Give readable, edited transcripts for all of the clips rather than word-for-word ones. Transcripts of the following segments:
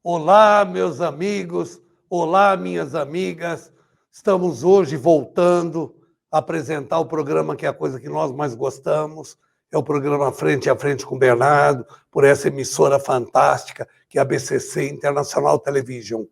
Olá, meus amigos, olá, minhas amigas. Estamos hoje voltando a apresentar o programa que é a coisa que nós mais gostamos, é o programa Frente a Frente com Bernardo, por essa emissora fantástica que é a BCC International Television.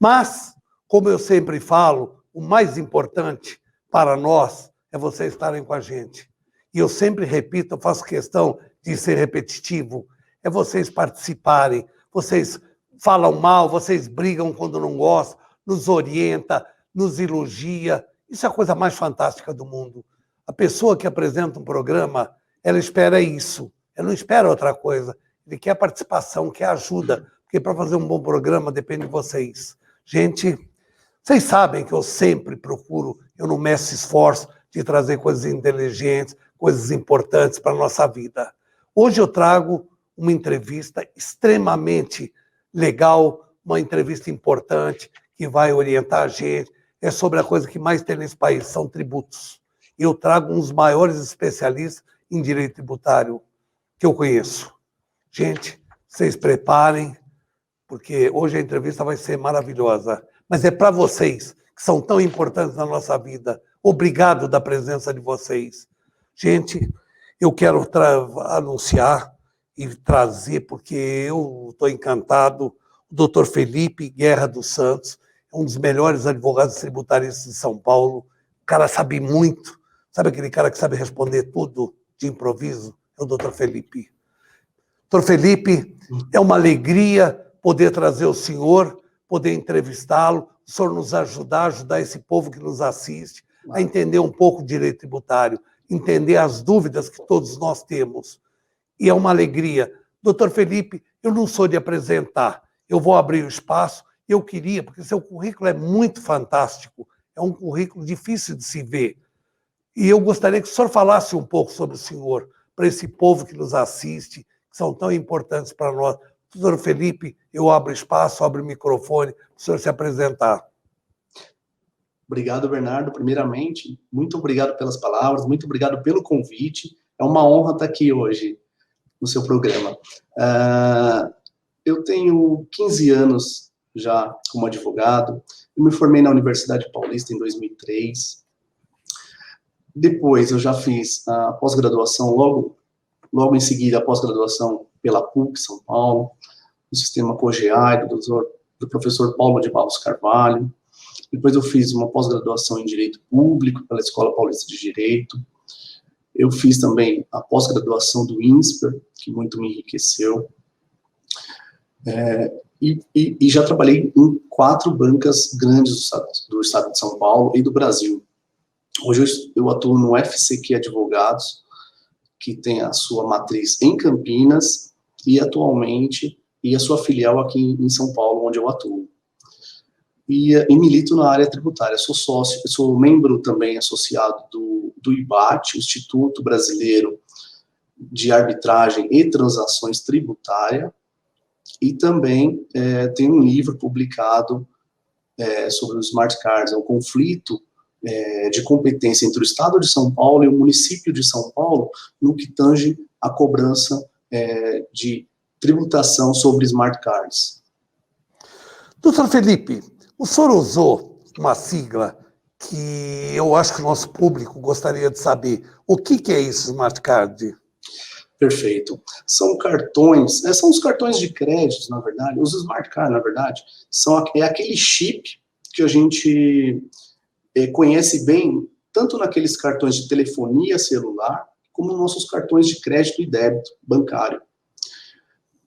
Mas, como eu sempre falo, o mais importante para nós é vocês estarem com a gente. E eu sempre repito, eu faço questão de ser repetitivo, é vocês participarem, vocês falam mal, vocês brigam quando não gostam, nos orienta, nos elogia. Isso é a coisa mais fantástica do mundo. A pessoa que apresenta um programa, ela espera isso, ela não espera outra coisa. Ele quer participação, quer ajuda, porque para fazer um bom programa depende de vocês. Gente, vocês sabem que eu sempre procuro, eu não meço esforço de trazer coisas inteligentes, coisas importantes para a nossa vida. Hoje eu trago uma entrevista extremamente legal, uma entrevista importante que vai orientar a gente. É sobre a coisa que mais tem nesse país, são tributos. Eu trago um dos maiores especialistas em direito tributário que eu conheço. Gente, vocês preparem, porque hoje a entrevista vai ser maravilhosa. Mas é para vocês, que são tão importantes na nossa vida. Obrigado da presença de vocês. Gente, eu quero anunciar e trazer, porque eu estou encantado, o doutor Felipe Guerra dos Santos, é um dos melhores advogados tributaristas de São Paulo. O cara sabe muito. Sabe aquele cara que sabe responder tudo de improviso? É o doutor Felipe. Doutor Felipe, é uma alegria poder trazer o senhor, poder entrevistá-lo, o senhor nos ajudar esse povo que nos assiste a entender um pouco o direito tributário, entender as dúvidas que todos nós temos. E é uma alegria. Doutor Felipe, eu não sou de apresentar, eu vou abrir o espaço, eu queria, porque seu currículo é muito fantástico, é um currículo difícil de se ver. E eu gostaria que o senhor falasse um pouco sobre o senhor, para esse povo que nos assiste, que são tão importantes para nós. Doutor Felipe, eu abro espaço, abro o microfone, para o senhor se apresentar. Obrigado, Bernardo. Primeiramente, muito obrigado pelas palavras, muito obrigado pelo convite. É uma honra estar aqui hoje no seu programa. Eu tenho 15 anos já como advogado. Eu me formei na Universidade Paulista em 2003. Depois, eu já fiz a pós-graduação, logo em seguida, a pós-graduação pela PUC São Paulo, no sistema COGEAI, do professor Paulo de Barros Carvalho. Depois eu fiz uma pós-graduação em Direito Público pela Escola Paulista de Direito. Eu fiz também a pós-graduação do INSPER, que muito me enriqueceu. E já trabalhei em 4 bancas grandes do estado de São Paulo e do Brasil. Hoje eu atuo no FCQ Advogados, que tem a sua matriz em Campinas e atualmente a sua filial aqui em São Paulo, onde eu atuo. E milito na área tributária. Sou sócio, sou membro também associado do IBAT, Instituto Brasileiro de Arbitragem e Transações Tributárias, e também tenho um livro publicado sobre os smart cards, o conflito de competência entre o Estado de São Paulo e o município de São Paulo, no que tange a cobrança de tributação sobre smart cards. Doutor Felipe, o senhor usou uma sigla que eu acho que o nosso público gostaria de saber. O que é isso, Smart Card? Perfeito. São cartões, são os cartões de crédito, na verdade. Os Smart Card, na verdade, é aquele chip que a gente conhece bem, tanto naqueles cartões de telefonia celular, como nos nossos cartões de crédito e débito bancário.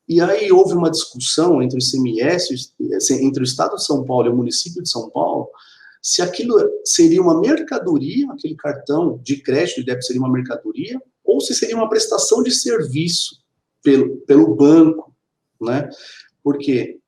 E aí houve uma discussão entre o ICMS, entre o Estado de São Paulo e o município de São Paulo, se aquilo seria uma mercadoria, aquele cartão de crédito e débito seria uma mercadoria, ou se seria uma prestação de serviço pelo banco, né? Porque,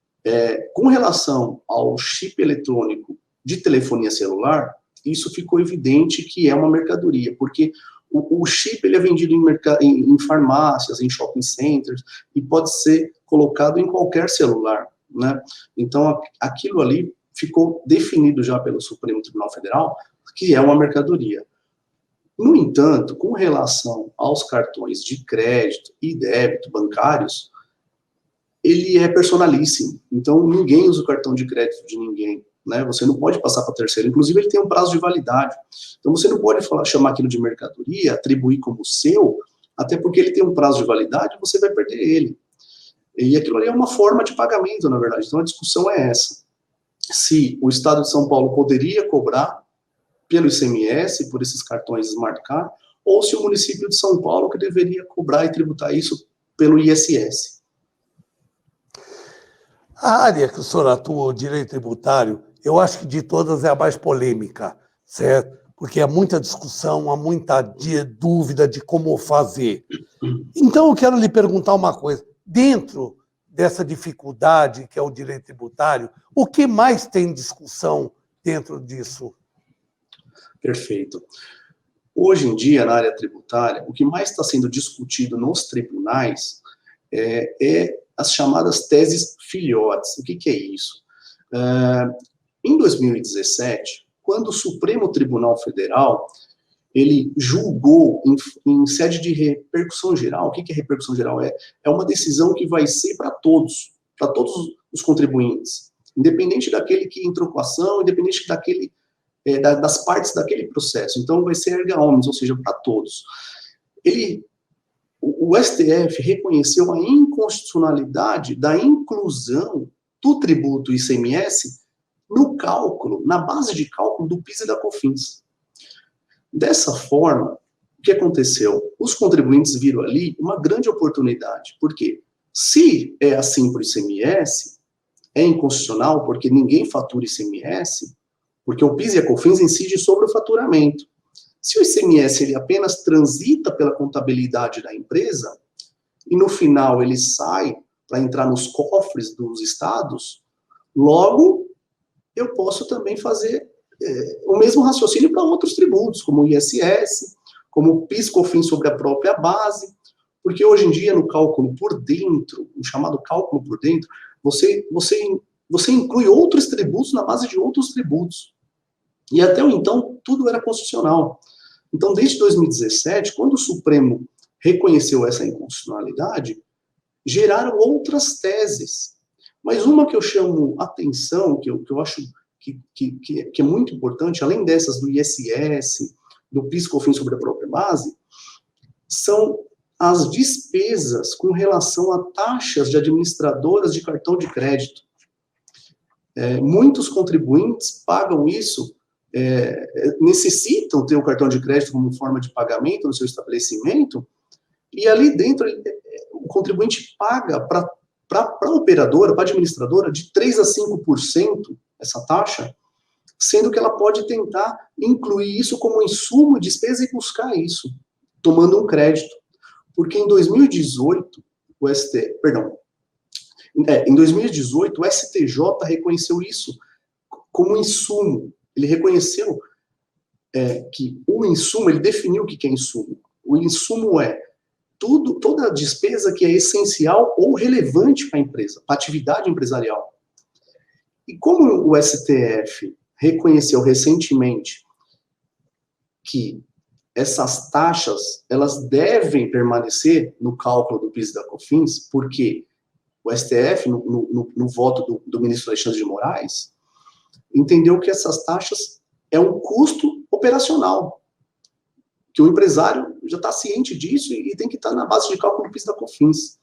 com relação ao chip eletrônico de telefonia celular, isso ficou evidente que é uma mercadoria, porque o chip ele é vendido em farmácias, em shopping centers, e pode ser colocado em qualquer celular, né? Então, aquilo ali ficou definido já pelo Supremo Tribunal Federal, que é uma mercadoria. No entanto, com relação aos cartões de crédito e débito bancários, ele é personalíssimo. Então, ninguém usa o cartão de crédito de ninguém, né? Você não pode passar para terceiro. Inclusive, ele tem um prazo de validade. Então, você não pode chamar aquilo de mercadoria, atribuir como seu, até porque ele tem um prazo de validade, você vai perder ele. E aquilo ali é uma forma de pagamento, na verdade. Então, a discussão é essa. Se o Estado de São Paulo poderia cobrar pelo ICMS, por esses cartões Smart Card, ou se o município de São Paulo que deveria cobrar e tributar isso pelo ISS. A área que o senhor atua, o direito tributário, eu acho que de todas é a mais polêmica, certo? Porque há muita discussão, há muita dúvida de como fazer. Então, eu quero lhe perguntar uma coisa. Dentro dessa dificuldade que é o direito tributário, o que mais tem discussão dentro disso? Perfeito. Hoje em dia, na área tributária, o que mais está sendo discutido nos tribunais é as chamadas teses filhotes. O que é isso? Em 2017, quando o Supremo Tribunal Federal ele julgou em sede de repercussão geral. O que é repercussão geral? É uma decisão que vai ser para todos os contribuintes, independente daquele que entrou com a ação, independente das partes daquele processo. Então, vai ser erga omnes, ou seja, para todos. O STF reconheceu a inconstitucionalidade da inclusão do tributo ICMS no cálculo, na base de cálculo do PIS e da COFINS. Dessa forma, o que aconteceu? Os contribuintes viram ali uma grande oportunidade. Por quê? Se é assim para o ICMS, é inconstitucional, porque ninguém fatura ICMS, porque o PIS e a COFINS incidem sobre o faturamento. Se o ICMS ele apenas transita pela contabilidade da empresa, e no final ele sai para entrar nos cofres dos estados, logo eu posso também fazer o mesmo raciocínio para outros tributos, como o ISS, como o PIS, COFINS sobre a própria base, porque hoje em dia no cálculo por dentro, o chamado cálculo por dentro, você inclui outros tributos na base de outros tributos. E até então, tudo era constitucional. Então, desde 2017, quando o Supremo reconheceu essa inconstitucionalidade, geraram outras teses. Mas uma que eu chamo atenção, que eu acho que é muito importante, além dessas do ISS, do PIS, COFINS sobre a própria base, são as despesas com relação a taxas de administradoras de cartão de crédito. Muitos contribuintes pagam isso, necessitam ter o cartão de crédito como forma de pagamento no seu estabelecimento, e ali dentro o contribuinte paga para a operadora, para a administradora, de 3% a 5% essa taxa, sendo que ela pode tentar incluir isso como insumo, despesa e buscar isso, tomando um crédito. Porque em 2018, em 2018, o STJ reconheceu isso como insumo. Ele reconheceu que o insumo, ele definiu o que é insumo. O insumo é toda a despesa que é essencial ou relevante para a empresa, para a atividade empresarial. E como o STF reconheceu recentemente que essas taxas, elas devem permanecer no cálculo do PIS e da COFINS, porque o STF, no voto do ministro Alexandre de Moraes, entendeu que essas taxas é um custo operacional, que o empresário já está ciente disso e tem que estar na base de cálculo do PIS e da COFINS.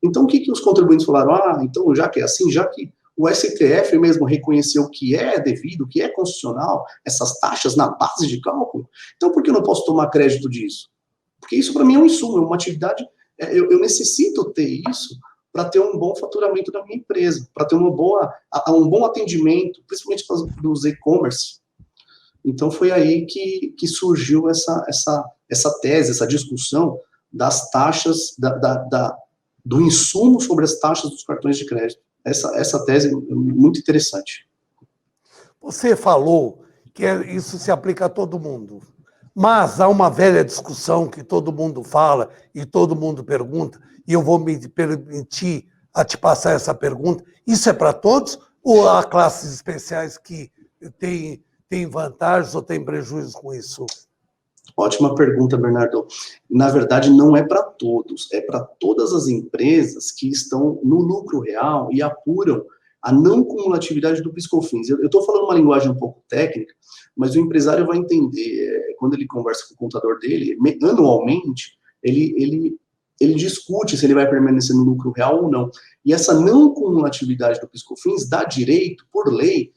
Então, o que os contribuintes falaram? Então, já que é assim, já que o STF mesmo reconheceu que é devido, que é constitucional, essas taxas na base de cálculo, então por que eu não posso tomar crédito disso? Porque isso para mim é um insumo, é uma atividade, eu necessito ter isso para ter um bom faturamento da minha empresa, para ter um bom atendimento, principalmente para os e-commerce. Então foi aí que surgiu essa tese, essa discussão das taxas, do insumo sobre as taxas dos cartões de crédito. Essa tese é muito interessante. Você falou que isso se aplica a todo mundo, mas há uma velha discussão que todo mundo fala e todo mundo pergunta, e eu vou me permitir a te passar essa pergunta. Isso é para todos ou há classes especiais que têm vantagens ou têm prejuízos com isso? Ótima pergunta, Bernardo. Na verdade, não é para todos, é para todas as empresas que estão no lucro real e apuram a não cumulatividade do PIS/COFINS. Eu estou falando uma linguagem um pouco técnica, mas o empresário vai entender, quando ele conversa com o contador dele, anualmente, ele discute se ele vai permanecer no lucro real ou não. E essa não cumulatividade do PIS/COFINS dá direito, por lei,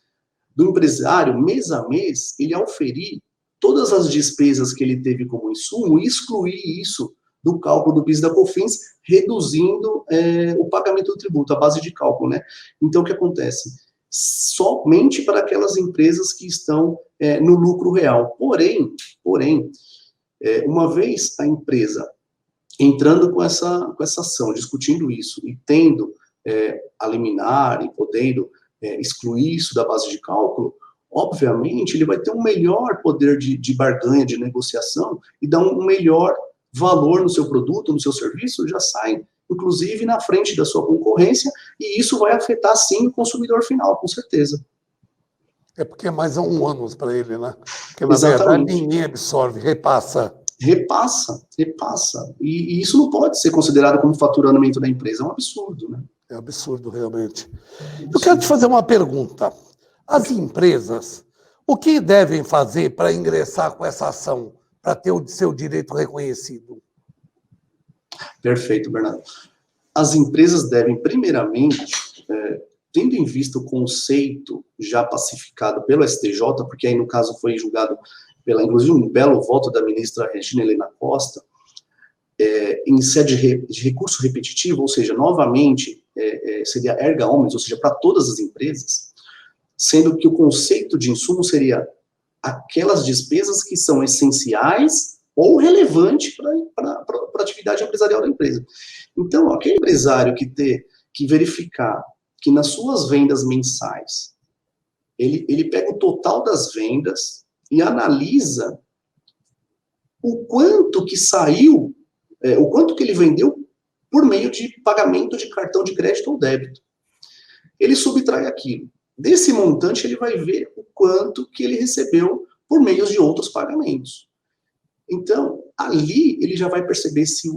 do empresário, mês a mês, ele auferir todas as despesas que ele teve como insumo e excluir isso do cálculo do PIS e da COFINS, reduzindo o pagamento do tributo, a base de cálculo, né? Então, o que acontece? Somente para aquelas empresas que estão no lucro real. Porém, uma vez a empresa entrando com essa ação, discutindo isso e tendo a liminar e podendo excluir isso da base de cálculo, obviamente ele vai ter um melhor poder de barganha, de negociação e dar um melhor valor no seu produto, no seu serviço, já sai, inclusive, na frente da sua concorrência, e isso vai afetar, sim, o consumidor final, com certeza. É porque é mais um ônus para ele, né? Porque, na Exatamente. verdade, ninguém absorve, repassa. Repassa. E isso não pode ser considerado como faturamento da empresa, é um absurdo, né? É absurdo, realmente. Eu quero te fazer uma pergunta. As empresas, o que devem fazer para ingressar com essa ação, para ter o seu direito reconhecido? Perfeito, Bernardo. As empresas devem, primeiramente, tendo em vista o conceito já pacificado pelo STJ, porque aí, no caso, foi julgado inclusive, um belo voto da ministra Regina Helena Costa, em sede de recurso repetitivo, ou seja, novamente, seria erga omnes, ou seja, para todas as empresas, sendo que o conceito de insumo seria aquelas despesas que são essenciais ou relevantes para a atividade empresarial da empresa. Então, aquele empresário que verificar que nas suas vendas mensais, ele pega o total das vendas e analisa o quanto que saiu, o quanto que ele vendeu por meio de pagamento de cartão de crédito ou débito. Ele subtrai aquilo. Desse montante, ele vai ver o quanto que ele recebeu por meio de outros pagamentos. Então, ali, ele já vai perceber se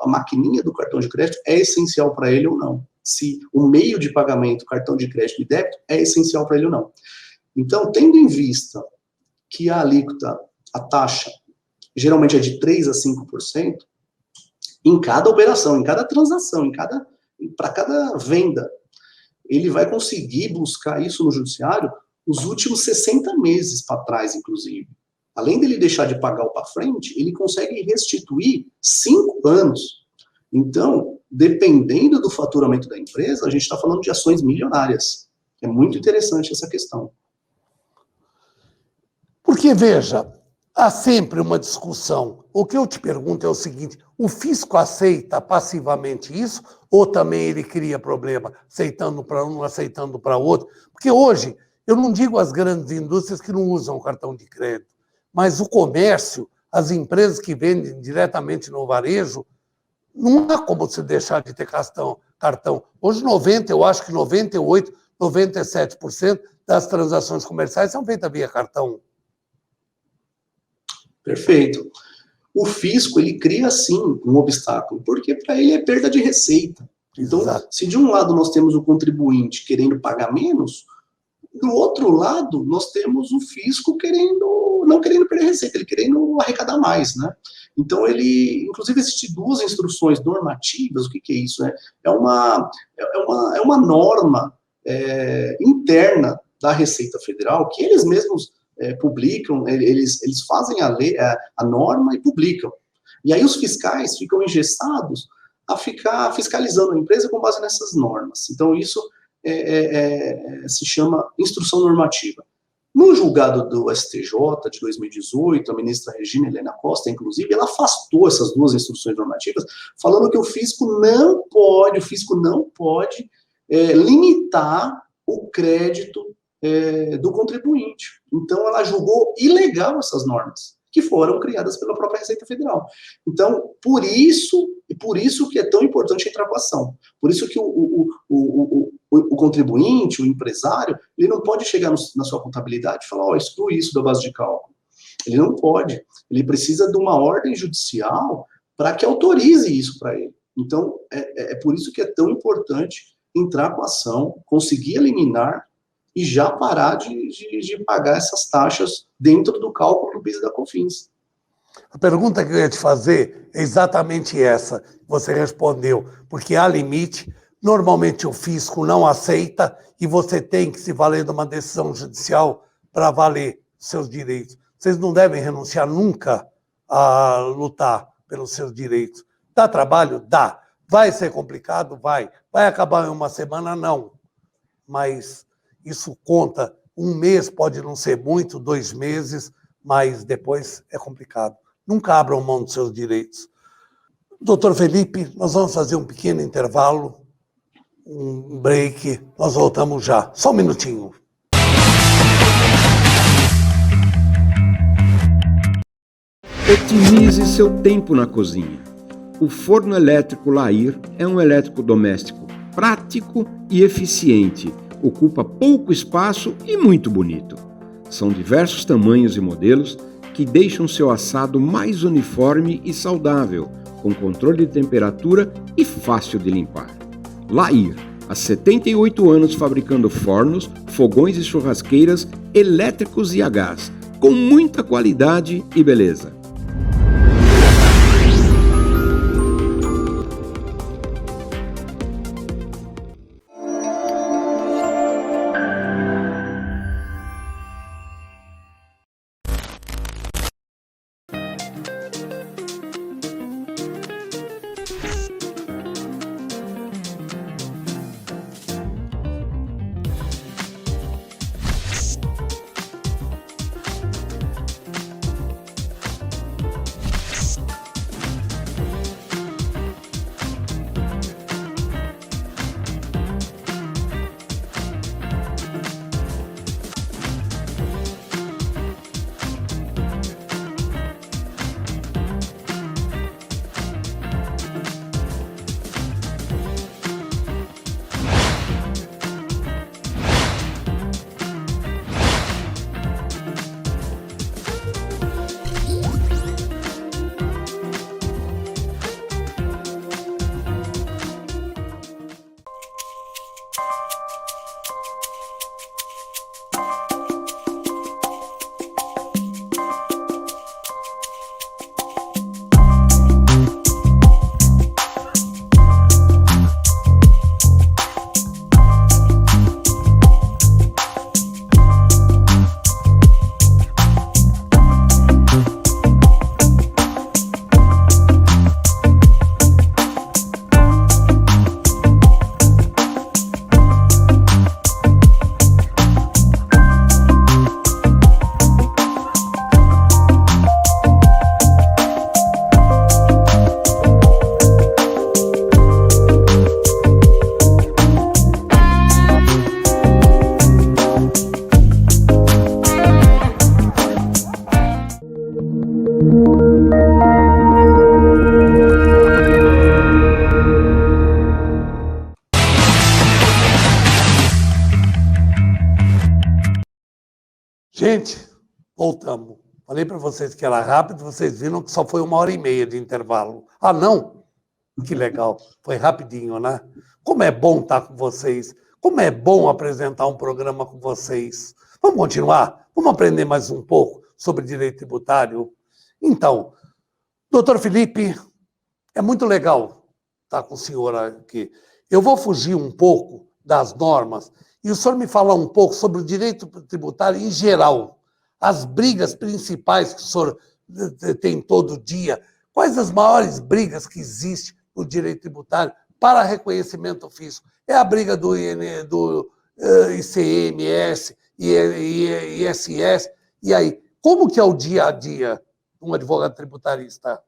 a maquininha do cartão de crédito é essencial para ele ou não. Se o meio de pagamento, cartão de crédito e débito, é essencial para ele ou não. Então, tendo em vista que a alíquota, a taxa, geralmente é de 3% a 5%, em cada operação, em cada transação, para cada venda, ele vai conseguir buscar isso no judiciário os últimos 60 meses para trás, inclusive. Além dele deixar de pagar o para frente, ele consegue restituir 5 anos. Então, dependendo do faturamento da empresa, a gente está falando de ações milionárias. É muito interessante essa questão. Porque, veja, há sempre uma discussão. O que eu te pergunto é o seguinte, o fisco aceita passivamente isso ou também ele cria problema, aceitando para um, aceitando para outro? Porque hoje, eu não digo as grandes indústrias que não usam cartão de crédito, mas o comércio, as empresas que vendem diretamente no varejo, não há como se deixar de ter cartão. Hoje, eu acho que 98%, 97% das transações comerciais são feitas via cartão. Perfeito. O fisco, ele cria, sim, um obstáculo, porque para ele é perda de receita. Então, se de um lado nós temos o contribuinte querendo pagar menos, do outro lado nós temos o fisco não querendo perder receita, ele querendo arrecadar mais, né? Então, inclusive, existem 2 instruções normativas. O que é isso? É uma norma interna da Receita Federal, que eles mesmos publicam, eles fazem a lei, a norma e publicam. E aí os fiscais ficam engessados a ficar fiscalizando a empresa com base nessas normas. Então, isso se chama instrução normativa. No julgado do STJ de 2018, a ministra Regina Helena Costa, inclusive, ela afastou essas 2 instruções normativas, falando que o fisco não pode limitar o crédito do contribuinte. Então, ela julgou ilegal essas normas, que foram criadas pela própria Receita Federal. Então, por isso que é tão importante entrar com a ação. Por isso que o contribuinte, o empresário, ele não pode chegar na sua contabilidade e falar, exclui isso da base de cálculo. Ele não pode. Ele precisa de uma ordem judicial para que autorize isso para ele. Então, é por isso que é tão importante entrar com a ação, conseguir eliminar e já parar de pagar essas taxas dentro do cálculo do PIS e da COFINS. A pergunta que eu ia te fazer é exatamente essa. Você respondeu, porque há limite. Normalmente o fisco não aceita e você tem que se valer de uma decisão judicial para valer seus direitos. Vocês não devem renunciar nunca a lutar pelos seus direitos. Dá trabalho? Dá. Vai ser complicado? Vai. Vai acabar em uma semana? Não. Mas isso conta. Um mês pode não ser muito, 2 meses, mas depois é complicado. Nunca abram mão dos seus direitos. Doutor Felipe, nós vamos fazer um pequeno intervalo, um break, nós voltamos já. Só um minutinho. Otimize seu tempo na cozinha. O forno elétrico Lair é um eletrodoméstico prático e eficiente, ocupa pouco espaço e muito bonito. São diversos tamanhos e modelos que deixam seu assado mais uniforme e saudável, com controle de temperatura e fácil de limpar. Lair, há 78 anos fabricando fornos, fogões e churrasqueiras elétricos e a gás, com muita qualidade e beleza. Gente, voltamos. Falei para vocês que era rápido, vocês viram que só foi 1h30 de intervalo. Ah, não? Que legal. Foi rapidinho, né? Como é bom estar com vocês. Como é bom apresentar um programa com vocês. Vamos continuar? Vamos aprender mais um pouco sobre direito tributário? Então, doutor Felipe, é muito legal estar com o senhor aqui. Eu vou fugir um pouco das normas e o senhor me falar um pouco sobre o direito tributário em geral. As brigas principais que o senhor tem todo dia. Quais as maiores brigas que existem no direito tributário para reconhecimento do fisco? É a briga do ICMS, ISS. E aí, como que é o dia a dia de um advogado tributarista?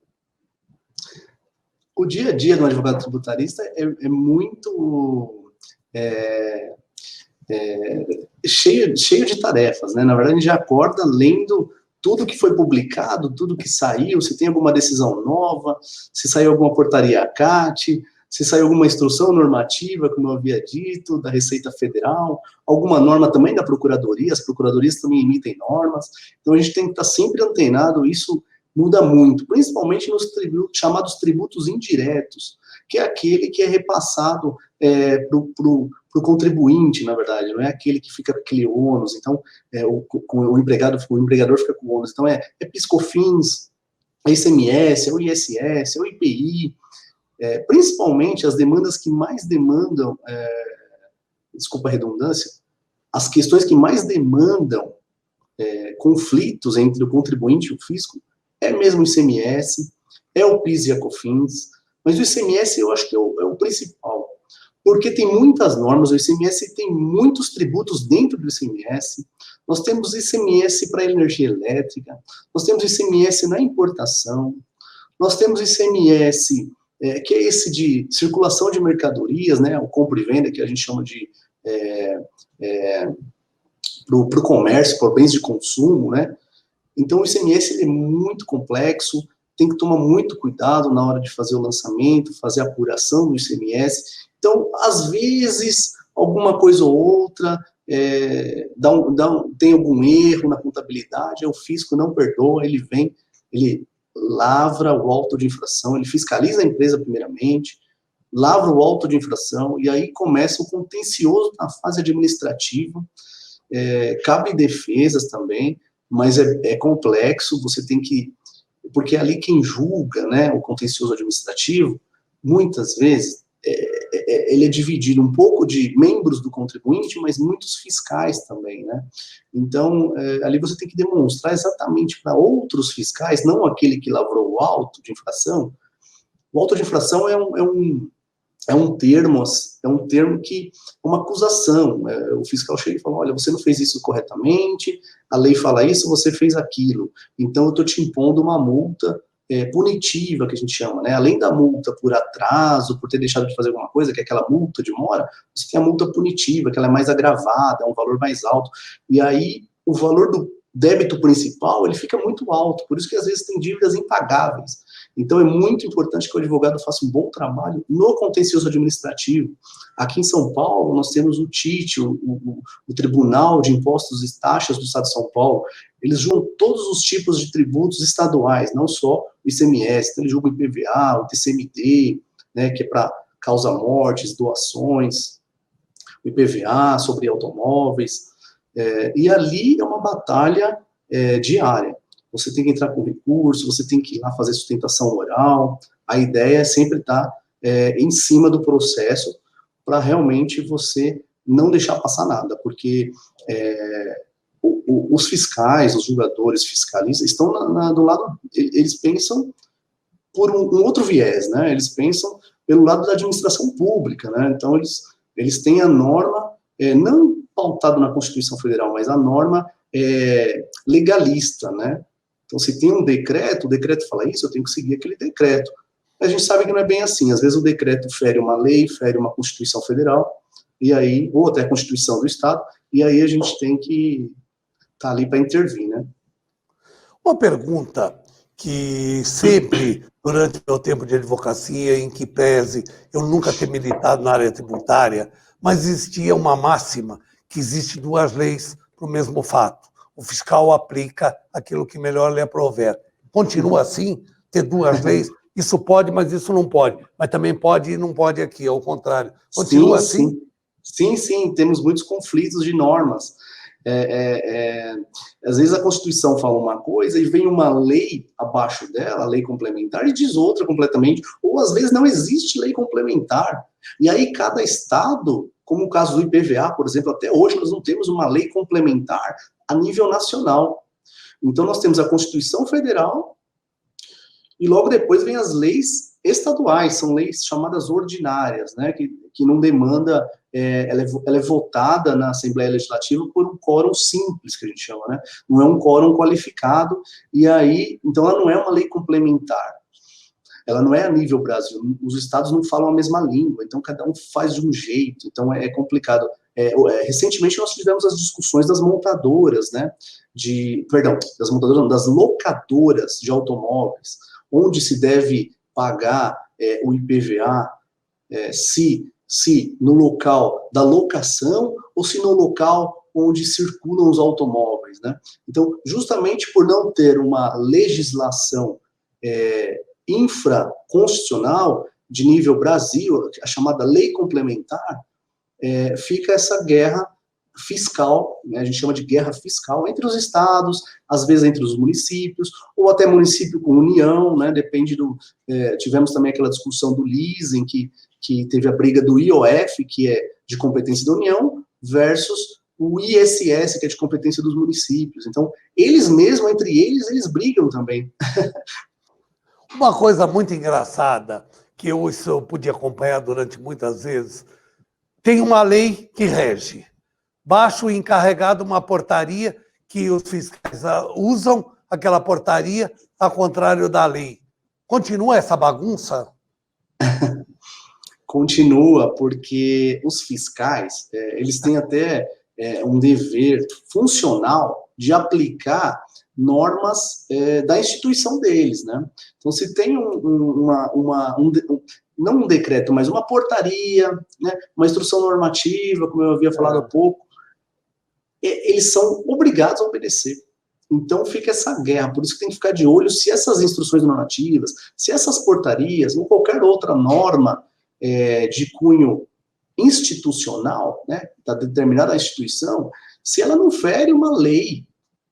O dia a dia de um advogado tributarista é muito cheio de tarefas, né? Na verdade, a gente já acorda lendo tudo que foi publicado, tudo que saiu, se tem alguma decisão nova, se saiu alguma portaria CAT, Se saiu alguma instrução normativa, como eu havia dito, da Receita Federal, alguma norma também da Procuradoria, as procuradorias também emitem normas, então a gente tem que estar sempre antenado, isso muda muito, principalmente nos chamados tributos indiretos, que é aquele que é repassado para o contribuinte, na verdade, não é aquele que fica com aquele ônus, então o empregador fica com o ônus, então é PIS/COFINS, é ICMS, é o ISS, é o IPI, principalmente as demandas que mais demandam, desculpa a redundância, as questões que mais demandam conflitos entre o contribuinte e o fisco, é mesmo o ICMS, é o PIS e a COFINS, mas o ICMS eu acho que é o principal, porque tem muitas normas, o ICMS tem muitos tributos dentro do ICMS, nós temos ICMS para energia elétrica, nós temos ICMS na importação, nós temos ICMS, que é esse de circulação de mercadorias, né, o compra e venda, que a gente chama de para o comércio, por bens de consumo, né, então o ICMS ele é muito complexo, tem que tomar muito cuidado na hora de fazer o lançamento, fazer a apuração do ICMS, então, às vezes, alguma coisa ou outra, tem algum erro na contabilidade, o fisco não perdoa, ele vem, ele lavra o auto de infração, ele fiscaliza a empresa primeiramente, lavra o auto de infração, e aí começa o contencioso na fase administrativa, cabe defesas também, mas é complexo, você tem que, porque ali quem julga, né, o contencioso administrativo, muitas vezes, ele é dividido um pouco de membros do contribuinte, mas muitos fiscais também, né? Então, ali você tem que demonstrar exatamente para outros fiscais, não aquele que lavrou o auto de infração. O auto de infração é um termo que é uma acusação. O fiscal chega e fala, olha, você não fez isso corretamente, a lei fala isso, você fez aquilo. Então, eu estou te impondo uma multa punitiva, que a gente chama, né? Além da multa por atraso, por ter deixado de fazer alguma coisa, que é aquela multa de mora, você tem a multa punitiva, que ela é mais agravada, é um valor mais alto. E aí, o valor do débito principal, ele fica muito alto, por isso que às vezes tem dívidas impagáveis. Então é muito importante que o advogado faça um bom trabalho no contencioso administrativo. Aqui em São Paulo, nós temos o TIT, o Tribunal de Impostos e Taxas do Estado de São Paulo. Eles julgam todos os tipos de tributos estaduais, não só o ICMS, então eles julgam o IPVA, o TCMD, né, que é para causa-mortes, doações, o IPVA sobre automóveis, e ali é uma batalha diária. Você tem que entrar com recurso, você tem que ir lá fazer sustentação oral, a ideia é sempre estar em cima do processo para realmente você não deixar passar nada, porque os fiscais, os julgadores, fiscalistas, estão do lado, eles pensam por um outro viés, né, eles pensam pelo lado da administração pública, né, então eles têm a norma, não pautado na Constituição Federal, mas a norma legalista, né, então se tem um decreto, o decreto fala isso, eu tenho que seguir aquele decreto. A gente sabe que não é bem assim, às vezes o decreto fere uma lei, fere uma Constituição Federal, e aí, ou até a Constituição do Estado, e aí a gente tem que estar ali para intervir, né. Uma pergunta que sempre, durante o meu tempo de advocacia, em que pese eu nunca ter militado na área tributária, mas existia uma máxima, que existe duas leis para o mesmo fato. O fiscal aplica aquilo que melhor lhe aprouver. Continua assim? Ter duas leis? Isso pode, mas isso não pode. Mas também pode e não pode aqui, ao contrário. Continua assim? Sim, temos muitos conflitos de normas. Às vezes a Constituição fala uma coisa e vem uma lei abaixo dela, a lei complementar, e diz outra completamente, ou às vezes não existe lei complementar. E aí cada estado, como o caso do IPVA, por exemplo, até hoje nós não temos uma lei complementar a nível nacional. Então nós temos a Constituição Federal e logo depois vem as leis estaduais, são leis chamadas ordinárias, né, que não demanda, ela é votada na Assembleia Legislativa por um quórum simples, que a gente chama, né, não é um quórum qualificado, e aí, então ela não é uma lei complementar, ela não é a nível Brasil, os estados não falam a mesma língua, então cada um faz de um jeito, então é complicado. Recentemente nós tivemos as discussões das montadoras, né, das montadoras não, das locadoras de automóveis, onde se deve pagar o IPVA, se no local da locação ou se no local onde circulam os automóveis, né? Então, justamente por não ter uma legislação infraconstitucional de nível Brasil, a chamada lei complementar, fica essa guerra fiscal, né, a gente chama de guerra fiscal entre os estados, às vezes entre os municípios, ou até município com união, né, depende do... tivemos também aquela discussão do leasing, que teve a briga do IOF, que é de competência da União, versus o ISS, que é de competência dos municípios. Então, eles mesmos, entre eles brigam também. Uma coisa muito engraçada, que eu pude acompanhar durante muitas vezes, tem uma lei que rege. Baixa o encarregado uma portaria que os fiscais usam aquela portaria ao contrário da lei. Continua essa bagunça? Continua, porque os fiscais, eles têm até um dever funcional de aplicar normas da instituição deles, né? Então, se tem não um decreto, mas uma portaria, né, uma instrução normativa, como eu havia falado há pouco, eles são obrigados a obedecer. Então, fica essa guerra, por isso que tem que ficar de olho se essas instruções normativas, se essas portarias, ou qualquer outra norma de cunho institucional, né, da determinada instituição, se ela não fere uma lei,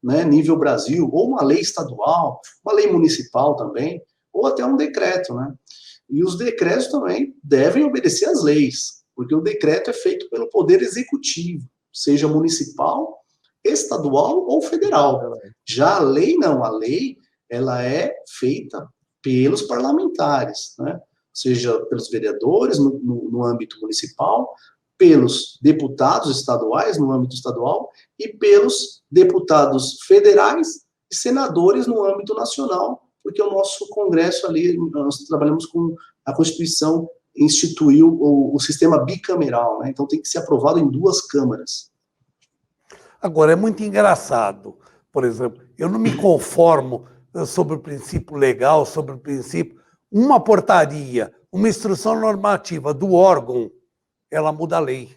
né, nível Brasil, ou uma lei estadual, uma lei municipal também, ou até um decreto, né? E os decretos também devem obedecer às leis, porque o decreto é feito pelo Poder Executivo, seja municipal, estadual ou federal. Já a lei não, a lei ela é feita pelos parlamentares, né? Seja pelos vereadores no âmbito municipal, pelos deputados estaduais no âmbito estadual e pelos deputados federais e senadores no âmbito nacional, porque o nosso Congresso ali, nós trabalhamos com a Constituição, instituiu o sistema bicameral, né? Então tem que ser aprovado em 2 câmaras. Agora, é muito engraçado, por exemplo, eu não me conformo sobre o princípio legal, sobre o princípio... Uma portaria, uma instrução normativa do órgão, ela muda a lei.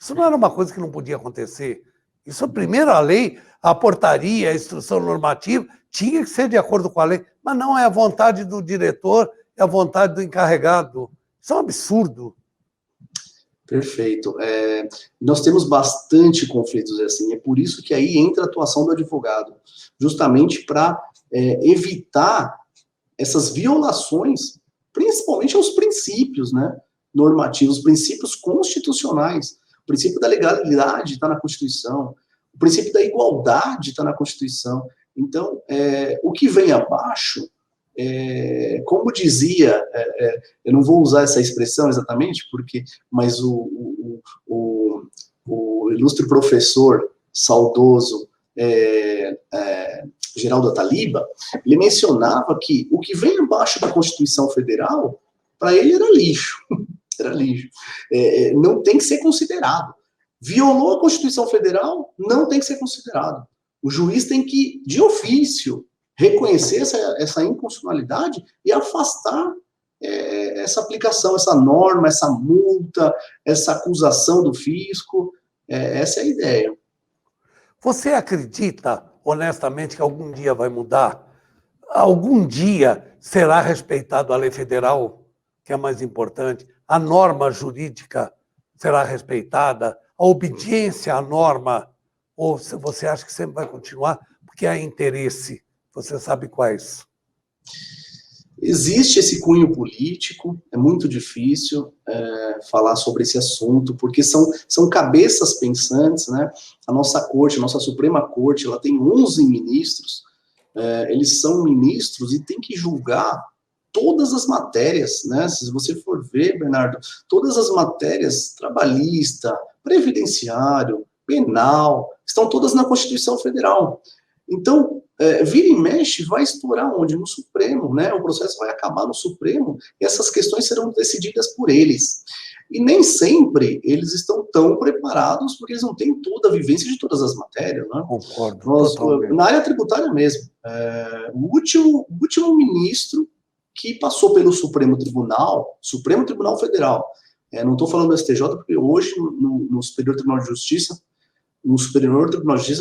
Isso não era uma coisa que não podia acontecer. Isso, primeiro, a lei, a portaria, a instrução normativa, tinha que ser de acordo com a lei, mas não é a vontade do diretor, é a vontade do encarregado. Isso é um absurdo. Perfeito. Nós temos bastante conflitos assim, é por isso que aí entra a atuação do advogado, justamente para evitar essas violações, principalmente aos princípios, né, normativos, princípios constitucionais. O princípio da legalidade está na Constituição, o princípio da igualdade está na Constituição. Então, o que vem abaixo, como dizia, eu não vou usar essa expressão exatamente, mas o ilustre professor saudoso Geraldo Ataliba, ele mencionava que o que vem abaixo da Constituição Federal, para ele era lixo. Era lixo. Não tem que ser considerado. Violou a Constituição Federal, não tem que ser considerado. O juiz tem que, de ofício, reconhecer essa inconstitucionalidade e afastar essa aplicação, essa norma, essa multa, essa acusação do fisco. Essa é a ideia. Você acredita, honestamente, que algum dia vai mudar? Algum dia será respeitada a lei federal, que é mais importante? A norma jurídica será respeitada? A obediência à norma? Ou você acha que sempre vai continuar? Porque há interesse. Você sabe quais? Existe esse cunho político, é muito difícil falar sobre esse assunto, porque são cabeças pensantes, né? A nossa corte, a nossa Suprema Corte, ela tem 11 ministros, eles são ministros e tem que julgar todas as matérias, né? Se você for ver, Bernardo, todas as matérias trabalhista, previdenciário, penal, estão todas na Constituição Federal. Então, vira e mexe, vai estourar onde? No Supremo, né? O processo vai acabar no Supremo e essas questões serão decididas por eles. E nem sempre eles estão tão preparados, porque eles não têm toda a vivência de todas as matérias, né? Concordo. Na área tributária mesmo. O último ministro que passou pelo Supremo Tribunal Federal. Não estou falando do STJ, porque hoje, no Superior Tribunal de Justiça,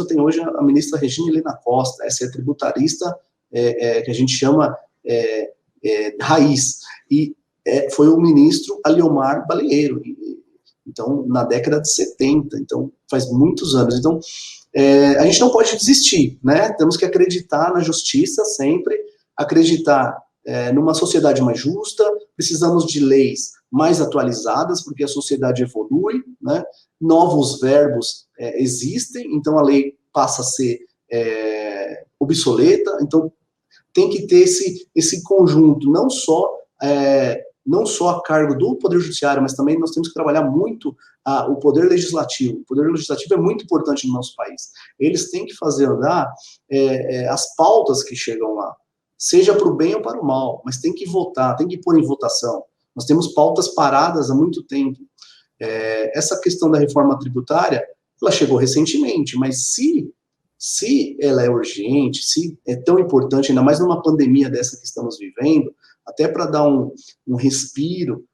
tem hoje a ministra Regina Helena Costa, essa é a tributarista que a gente chama raiz, e foi o ministro Aliomar Baleiro, então, na década de 70, então faz muitos anos. Então, a gente não pode desistir, né? Temos que acreditar na justiça sempre, acreditar numa sociedade mais justa, precisamos de leis mais atualizadas, porque a sociedade evolui, né? Novos verbos existem, então a lei passa a ser obsoleta, então tem que ter esse conjunto, não só a cargo do Poder Judiciário, mas também nós temos que trabalhar muito o Poder Legislativo. O Poder Legislativo é muito importante no nosso país. Eles têm que fazer andar as pautas que chegam lá, seja para o bem ou para o mal, mas tem que votar, tem que pôr em votação. Nós temos pautas paradas há muito tempo. Essa questão da reforma tributária, ela chegou recentemente, mas se ela é urgente, se é tão importante, ainda mais numa pandemia dessa que estamos vivendo, até para dar um respiro,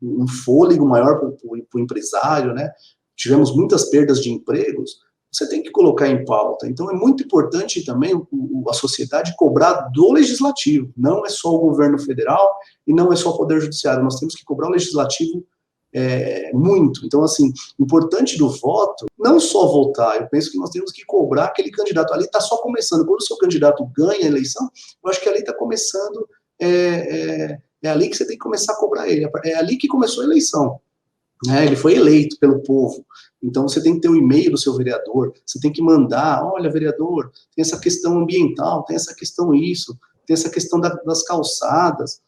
um fôlego maior para o empresário, né? Tivemos muitas perdas de empregos, você tem que colocar em pauta. Então, é muito importante também a sociedade cobrar do legislativo, não é só o governo federal e não é só o Poder Judiciário, nós temos que cobrar o legislativo muito. Então, assim, importante do voto, não só votar, eu penso que nós temos que cobrar aquele candidato, ali está só começando, quando o seu candidato ganha a eleição, eu acho que ali está começando, é ali que você tem que começar a cobrar ele, é ali que começou a eleição, né? Ele foi eleito pelo povo, então você tem que ter o e-mail do seu vereador, você tem que mandar, olha, vereador, tem essa questão ambiental, tem essa questão isso, tem essa questão das calçadas,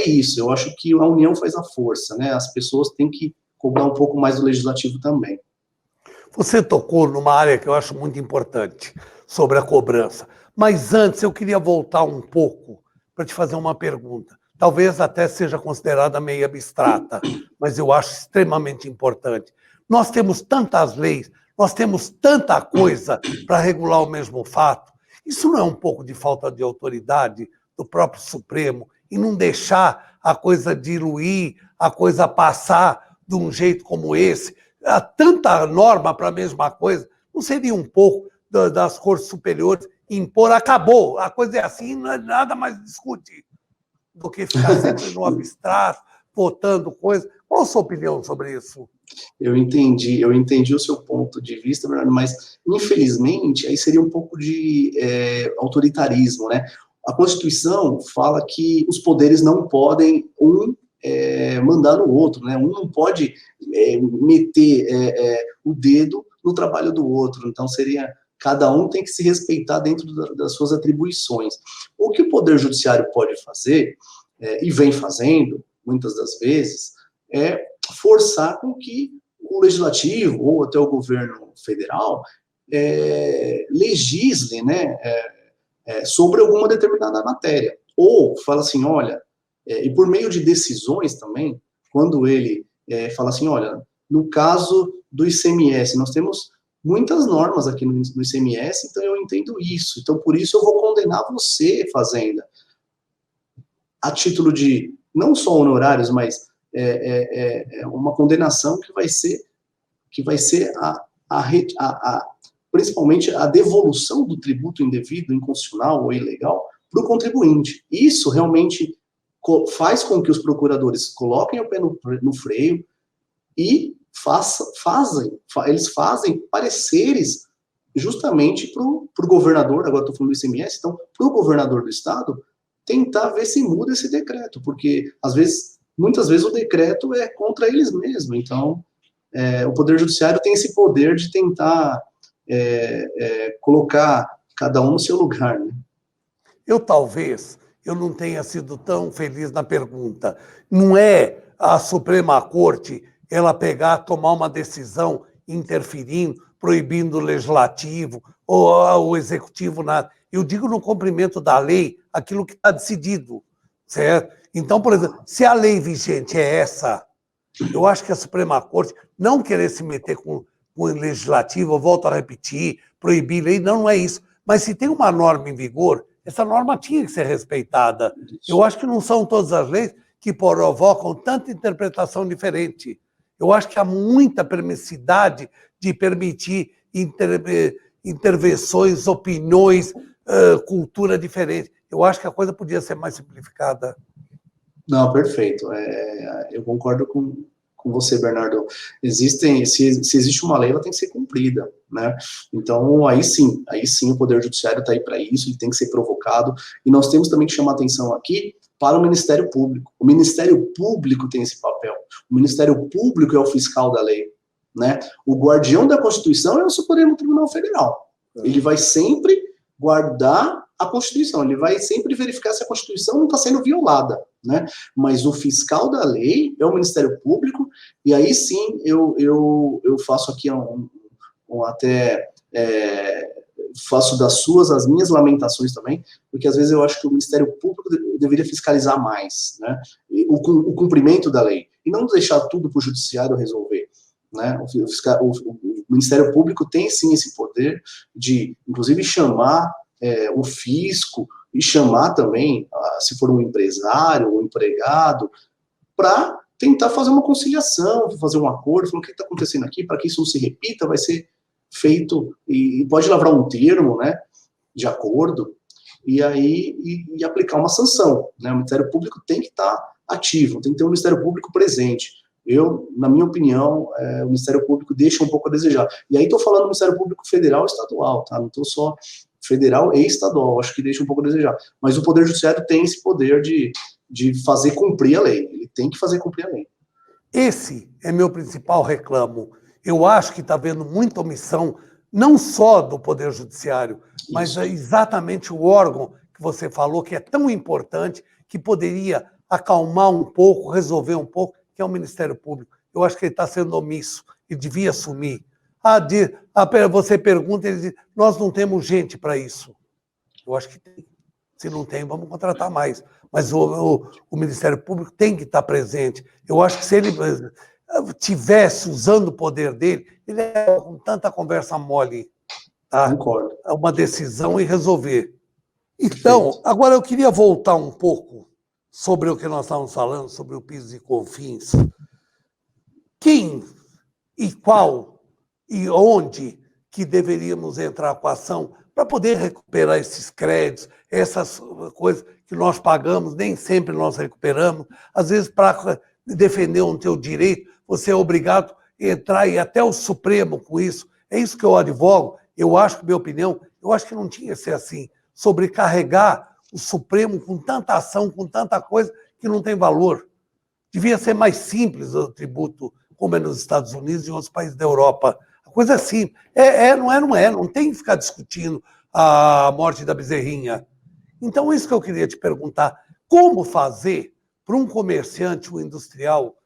isso, eu acho que a união faz a força, né? As pessoas têm que cobrar um pouco mais do legislativo também. Você tocou numa área que eu acho muito importante, sobre a cobrança. Mas antes eu queria voltar um pouco para te fazer uma pergunta. Talvez até seja considerada meio abstrata, mas eu acho extremamente importante. Nós temos tantas leis, nós temos tanta coisa para regular o mesmo fato. Isso não é um pouco de falta de autoridade do próprio Supremo e não deixar a coisa diluir, a coisa passar de um jeito como esse? Há tanta norma para a mesma coisa. Não seria um pouco das cortes superiores impor, acabou, a coisa é assim, não é nada mais discutir do que ficar sempre no abstrato, votando coisa. Qual a sua opinião sobre isso? Eu entendi o seu ponto de vista, Bernardo, mas, infelizmente, aí seria um pouco de autoritarismo, né? A Constituição fala que os poderes não podem mandar no outro, né? Um não pode meter o dedo no trabalho do outro, então cada um tem que se respeitar dentro das suas atribuições. O que o Poder Judiciário pode fazer, e vem fazendo, muitas das vezes, é forçar com que o Legislativo, ou até o governo federal, legisle, né, sobre alguma determinada matéria. Ou fala assim, olha, e por meio de decisões também, quando ele fala assim, olha, no caso do ICMS, nós temos muitas normas aqui no ICMS, então eu entendo isso, então por isso eu vou condenar você, Fazenda, a título de, não só honorários, mas uma condenação que vai ser principalmente a devolução do tributo indevido, inconstitucional ou ilegal para o contribuinte. Isso realmente faz com que os procuradores coloquem o pé no freio e eles fazem pareceres justamente para o governador, agora estou falando do ICMS, então, para o governador do estado, tentar ver se muda esse decreto, porque, muitas vezes, o decreto é contra eles mesmos, então, o Poder Judiciário tem esse poder de tentar colocar cada um no seu lugar, né? Eu não tenha sido tão feliz na pergunta. Não é a Suprema Corte ela pegar, tomar uma decisão interferindo, proibindo o legislativo ou o executivo nada. Eu digo no cumprimento da lei aquilo que está decidido, certo? Então, por exemplo, se a lei vigente é essa, eu acho que a Suprema Corte não querer se meter com o legislativo, eu volto a repetir, proibir lei, não é isso. Mas se tem uma norma em vigor, essa norma tinha que ser respeitada. Eu acho que não são todas as leis que provocam tanta interpretação diferente. Eu acho que há muita permissividade de permitir intervenções, opiniões, cultura diferente. Eu acho que a coisa podia ser mais simplificada. Não, perfeito. Eu concordo com você, Bernardo. Se existe uma lei, ela tem que ser cumprida, né? Então, aí sim o Poder Judiciário está aí para isso, ele tem que ser provocado, e nós temos também que chamar atenção aqui para o Ministério Público. O Ministério Público tem esse papel. O Ministério Público é o fiscal da lei, né? O guardião da Constituição é o Supremo Tribunal Federal. Ele vai sempre guardar a Constituição, ele vai sempre verificar se a Constituição não está sendo violada, né? Mas o fiscal da lei é o Ministério Público, e aí sim eu faço aqui faço as minhas lamentações também, porque às vezes eu acho que o Ministério Público deveria fiscalizar mais, né? O cumprimento da lei, e não deixar tudo para o Judiciário resolver, né? O Ministério Público tem sim esse poder de, inclusive, chamar o fisco e chamar também, se for um empresário, um empregado, para tentar fazer uma conciliação, fazer um acordo, falar o que está acontecendo aqui, para que isso não se repita, vai ser feito, e pode lavrar um termo, né, de acordo, e aplicar uma sanção, né? O Ministério Público tem que estar ativo, tem que ter um Ministério Público presente. Na minha opinião, o Ministério Público deixa um pouco a desejar. E aí estou falando do Ministério Público Federal e Estadual, tá? Não estou só federal e estadual, acho que deixa um pouco a desejar. Mas o Poder Judiciário tem esse poder de fazer cumprir a lei, ele tem que fazer cumprir a lei. Esse é meu principal reclamo. Eu acho que está havendo muita omissão, não só do Poder Judiciário, mas é exatamente o órgão que você falou, que é tão importante, que poderia acalmar um pouco, resolver um pouco, que é o Ministério Público. Eu acho que ele está sendo omisso e devia assumir. Você pergunta, ele diz, nós não temos gente para isso. Eu acho que tem. Se não tem, vamos contratar mais. Mas o Ministério Público tem que estar presente. Eu acho que se ele tivesse usando o poder dele, ele é com tanta conversa mole. Tá? Concordo. Uma decisão e resolver. Então, agora eu queria voltar um pouco sobre o que nós estávamos falando, sobre o PIS e COFINS. Quem e qual e onde que deveríamos entrar com a ação para poder recuperar esses créditos, essas coisas que nós pagamos, nem sempre nós recuperamos. Às vezes, para defender um teu direito, você é obrigado a entrar e até o Supremo com isso. É isso que eu advogo. Eu acho, minha opinião, eu acho que não tinha que ser assim. Sobrecarregar o Supremo com tanta ação, com tanta coisa que não tem valor. Devia ser mais simples o tributo, como é nos Estados Unidos e em outros países da Europa. A coisa é simples. Não é. Não tem que ficar discutindo a morte da bezerrinha. Então, isso que eu queria te perguntar. Como fazer para um comerciante, um industrial,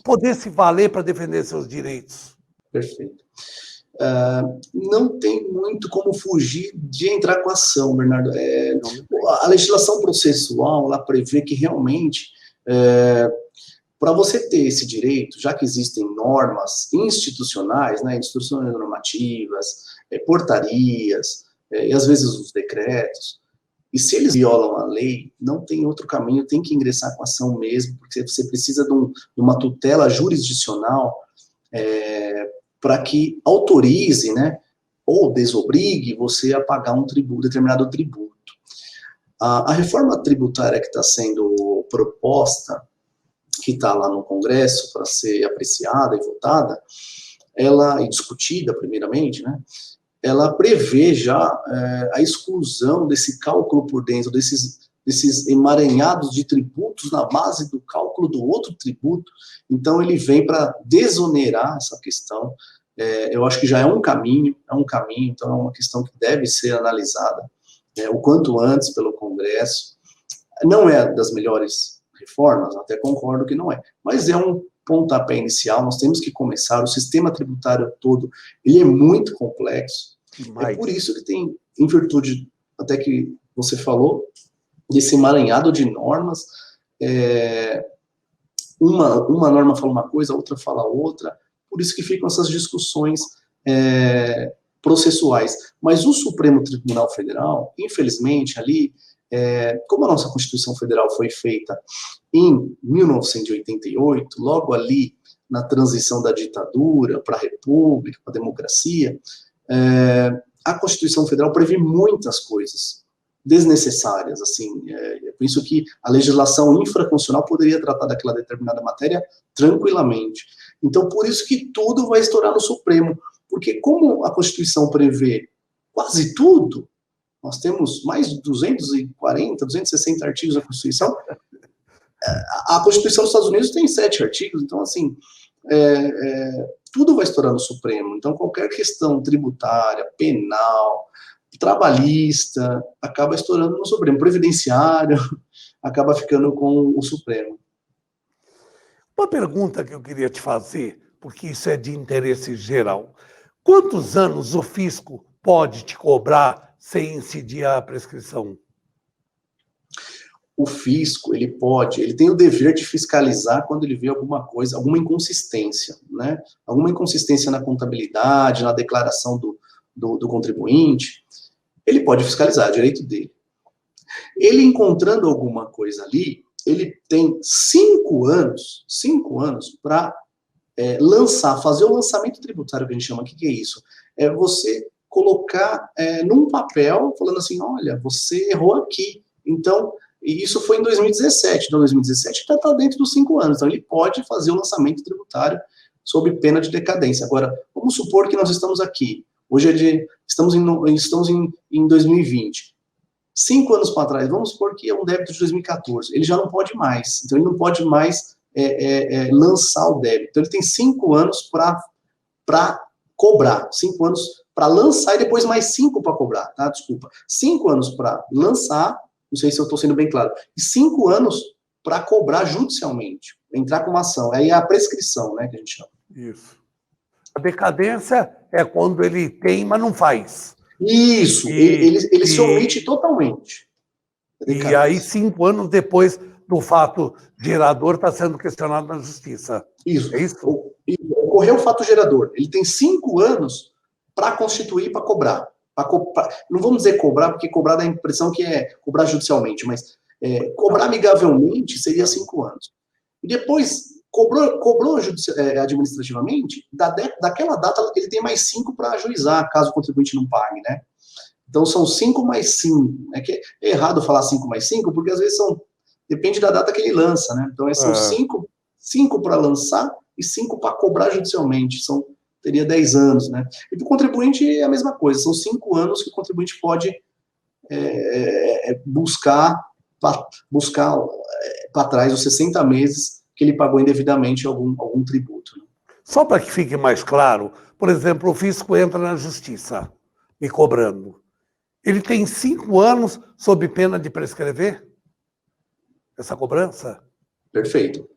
poder se valer para defender seus direitos? Perfeito. Não tem muito como fugir de entrar com ação, Bernardo. A legislação processual, ela prevê que realmente, para você ter esse direito, já que existem normas institucionais, né, instruções normativas, portarias, e às vezes os decretos, e se eles violam a lei, não tem outro caminho, tem que ingressar com ação mesmo, porque você precisa de uma tutela jurisdicional para que autorize, né, ou desobrigue você a pagar um determinado tributo. A reforma tributária que está sendo proposta, que está lá no Congresso para ser apreciada e votada, e discutida primeiramente, né, ela prevê já a exclusão desse cálculo por dentro, desses emaranhados de tributos na base do cálculo do outro tributo. Então, ele vem para desonerar essa questão. Eu acho que já é um caminho, então é uma questão que deve ser analisada o quanto antes pelo Congresso. Não é das melhores reformas, até concordo que não é, mas é um pontapé inicial. Nós temos que começar. O sistema tributário todo, ele é muito complexo. Demais. É por isso que tem, em virtude, até que você falou, desse emaranhado de normas, uma norma fala uma coisa, a outra fala outra, por isso que ficam essas discussões processuais. Mas o Supremo Tribunal Federal, infelizmente, ali, como a nossa Constituição Federal foi feita em 1988, logo ali na transição da ditadura para a república, para a democracia, a Constituição Federal prevê muitas coisas desnecessárias, assim, por isso que a legislação infraconstitucional poderia tratar daquela determinada matéria tranquilamente. Então, por isso que tudo vai estourar no Supremo, porque como a Constituição prevê quase tudo, nós temos mais de 240, 260 artigos da Constituição, a Constituição dos Estados Unidos tem 7 artigos, então, assim, tudo vai estourar no Supremo. Então, qualquer questão tributária, penal, trabalhista, acaba estourando no Supremo. Previdenciário, acaba ficando com o Supremo. Uma pergunta que eu queria te fazer, porque isso é de interesse geral. Quantos anos o fisco pode te cobrar sem incidir a prescrição? O fisco, ele tem o dever de fiscalizar quando ele vê alguma coisa, alguma inconsistência, né? Alguma inconsistência na contabilidade, na declaração do contribuinte, ele pode fiscalizar, é direito dele. Ele encontrando alguma coisa ali, ele tem 5 anos para fazer o lançamento tributário, que a gente chama. O que é isso? É você colocar num papel, falando assim, olha, você errou aqui. Então, e isso foi em 2017. Então, 2017 já está dentro dos 5 anos. Então, ele pode fazer o lançamento tributário sob pena de decadência. Agora, vamos supor que nós estamos aqui. Hoje estamos em 2020. 5 anos para trás, vamos supor que é um débito de 2014. Ele já não pode mais. Então, ele não pode mais lançar o débito. Então, ele tem 5 anos para cobrar. 5 anos para lançar e depois mais 5 para cobrar, tá? Desculpa. 5 anos para lançar, não sei se eu estou sendo bem claro, e 5 anos para cobrar judicialmente, entrar com uma ação. Aí é a prescrição, né, que a gente chama. Isso. A decadência é quando ele tem, mas não faz. Isso, ele se omite totalmente. E aí, 5 anos depois do fato gerador, está sendo questionado na justiça. Isso. É isso? Ocorreu o fato gerador. Ele tem 5 anos para constituir, para cobrar. Não vamos dizer cobrar, porque cobrar dá a impressão que é cobrar judicialmente, mas cobrar amigavelmente seria 5 anos. E depois, cobrou administrativamente, daquela data ele tem mais 5 para ajuizar, caso o contribuinte não pague, né? Então, são 5 mais 5. É que é errado falar 5 mais 5, porque às vezes depende da data que ele lança, né? Então, são 5 para lançar e 5 para cobrar judicialmente. Teria 10 anos, né? E para o contribuinte é a mesma coisa. São 5 anos que o contribuinte pode buscar para trás os 60 meses que ele pagou indevidamente algum tributo. Né? Só para que fique mais claro, por exemplo, o fisco entra na justiça me cobrando. Ele tem 5 anos sob pena de prescrever essa cobrança? Perfeito.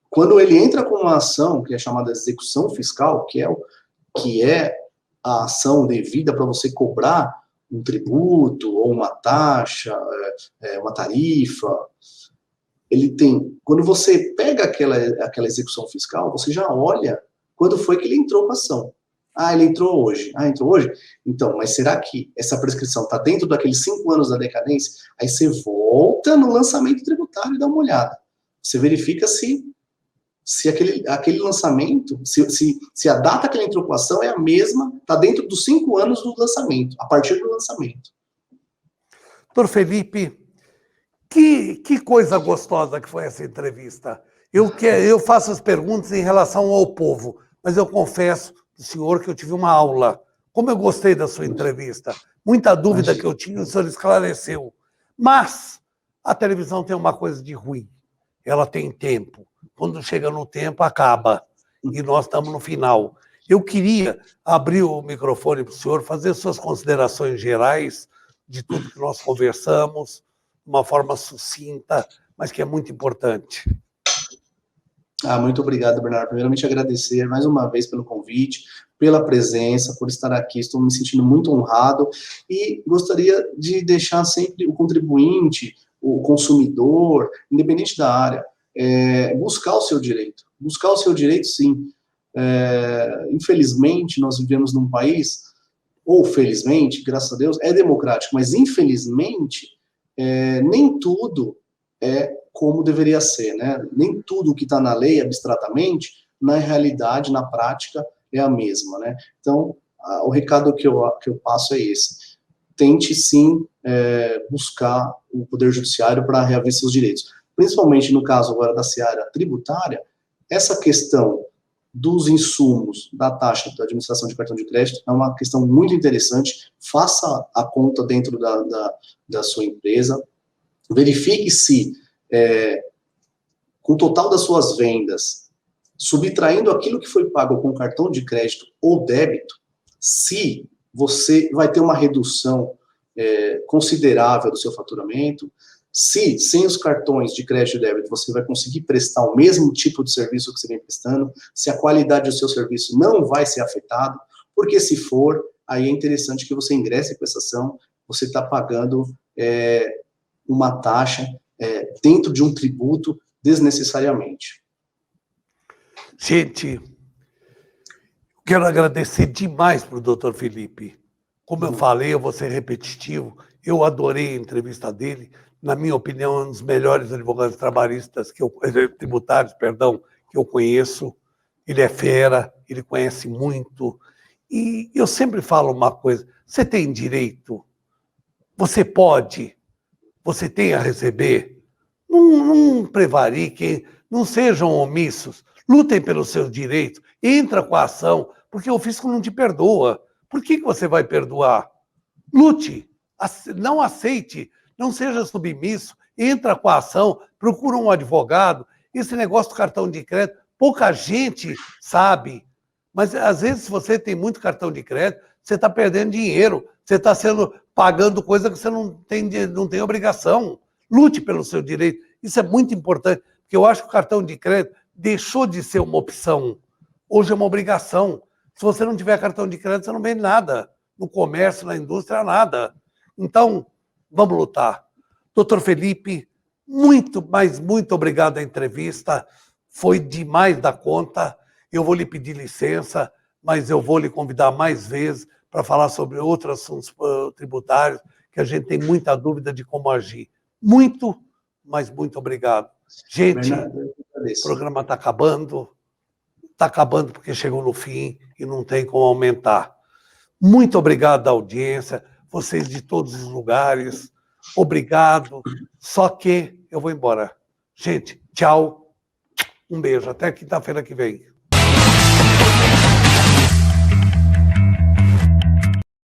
Quando ele entra com uma ação que é chamada execução fiscal, que é a ação devida para você cobrar um tributo ou uma taxa, uma tarifa, quando você pega aquela execução fiscal, você já olha quando foi que ele entrou com a ação. Ah, ele entrou hoje. Ah, entrou hoje? Então, mas será que essa prescrição está dentro daqueles 5 anos da decadência? Aí você volta no lançamento tributário e dá uma olhada. Você verifica se aquele lançamento, se a data que ele entrou com a ação é a mesma, está dentro dos 5 anos do lançamento, a partir do lançamento. Doutor Felipe, que coisa gostosa que foi essa entrevista. Eu faço as perguntas em relação ao povo, mas eu confesso ao senhor que eu tive uma aula. Como eu gostei da sua entrevista. Muita dúvida que eu tinha, o senhor esclareceu. Mas a televisão tem uma coisa de ruim. Ela tem tempo. Quando chega no tempo, acaba. E nós estamos no final. Eu queria abrir o microfone para o senhor, fazer suas considerações gerais de tudo que nós conversamos, de uma forma sucinta, mas que é muito importante. Muito obrigado, Bernardo. Primeiramente, agradecer mais uma vez pelo convite, pela presença, por estar aqui. Estou me sentindo muito honrado e gostaria de deixar sempre o contribuinte, o consumidor, independente da área, buscar o seu direito. Buscar o seu direito, sim. Infelizmente, nós vivemos num país, ou felizmente, graças a Deus, é democrático, mas infelizmente, nem tudo é como deveria ser, né? Nem tudo que está na lei, abstratamente, na realidade, na prática, é a mesma, né? Então, o recado que eu passo é esse. Tente, sim, buscar o Poder Judiciário para reaver seus direitos. Principalmente no caso agora da seara tributária, essa questão dos insumos da taxa da administração de cartão de crédito é uma questão muito interessante. Faça a conta dentro da sua empresa, verifique se, com o total das suas vendas, subtraindo aquilo que foi pago com cartão de crédito ou débito, se você vai ter uma redução considerável do seu faturamento, se, sem os cartões de crédito e débito, você vai conseguir prestar o mesmo tipo de serviço que você vem prestando, se a qualidade do seu serviço não vai ser afetada, porque se for, aí é interessante que você ingresse em prestação, você está pagando uma taxa dentro de um tributo desnecessariamente. Gente, quero agradecer demais para o doutor Felipe. Como eu falei, eu vou ser repetitivo, eu adorei a entrevista dele. Na minha opinião, é um dos melhores advogados trabalhistas, tributários, que eu conheço. Ele é fera, ele conhece muito. E eu sempre falo uma coisa, você tem direito, você pode, você tem a receber. Não prevariquem, não sejam omissos, lutem pelos seus direitos, entra com a ação, porque o fisco não te perdoa. Por que você vai perdoar? Lute, não aceite, não seja submisso, entra com a ação, procura um advogado. Esse negócio do cartão de crédito, pouca gente sabe, mas às vezes se você tem muito cartão de crédito, você está perdendo dinheiro, você está pagando coisa que você não tem obrigação. Lute pelo seu direito, isso é muito importante, porque eu acho que o cartão de crédito deixou de ser uma opção, hoje é uma obrigação. Se você não tiver cartão de crédito, você não vende nada, no comércio, na indústria, nada. Então, vamos lutar. Doutor Felipe, muito obrigado à entrevista. Foi demais da conta. Eu vou lhe pedir licença, mas eu vou lhe convidar mais vezes para falar sobre outros assuntos tributários, que a gente tem muita dúvida de como agir. Muito obrigado. Gente, o programa está acabando. Está acabando porque chegou no fim e não tem como aumentar. Muito obrigado à audiência, vocês de todos os lugares. Obrigado. Só que eu vou embora. Gente, tchau. Um beijo. Até quinta-feira que vem.